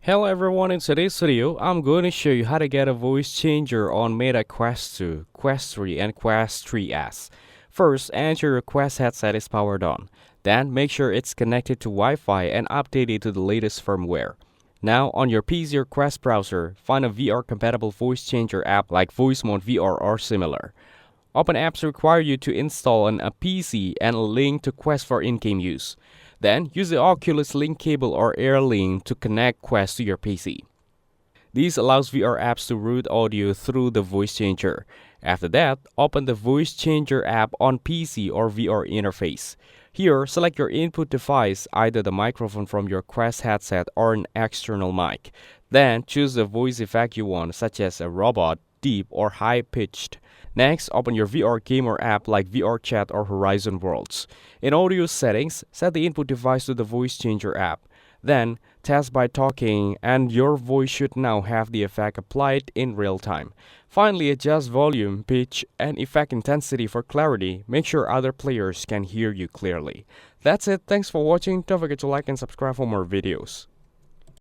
Hello everyone, in today's video, I'm going to show you how to get a voice changer on Meta Quest 2, Quest 3, and Quest 3S. First, ensure your Quest headset is powered on. Then, make sure it's connected to Wi-Fi and updated to the latest firmware. Now, on your PC or Quest browser, find a VR-compatible voice changer app like Voice Mode VR or similar. Open apps require you to install a PC and a link to Quest for in-game use. Then, use the Oculus Link cable or AirLink to connect Quest to your PC. This allows VR apps to route audio through the voice changer. After that, open the voice changer app on PC or VR interface. Here, select your input device, either the microphone from your Quest headset or an external mic. Then, choose the voice effect you want, such as a robot, deep, or high-pitched. Next, open your VR gamer app like VR Chat or Horizon Worlds. In audio settings, set the input device to the voice changer app. Then, test by talking, and your voice should now have the effect applied in real time. Finally, adjust volume, pitch, and effect intensity for clarity. Make sure other players can hear you clearly. That's it. Thanks for watching. Don't forget to like and subscribe for more videos.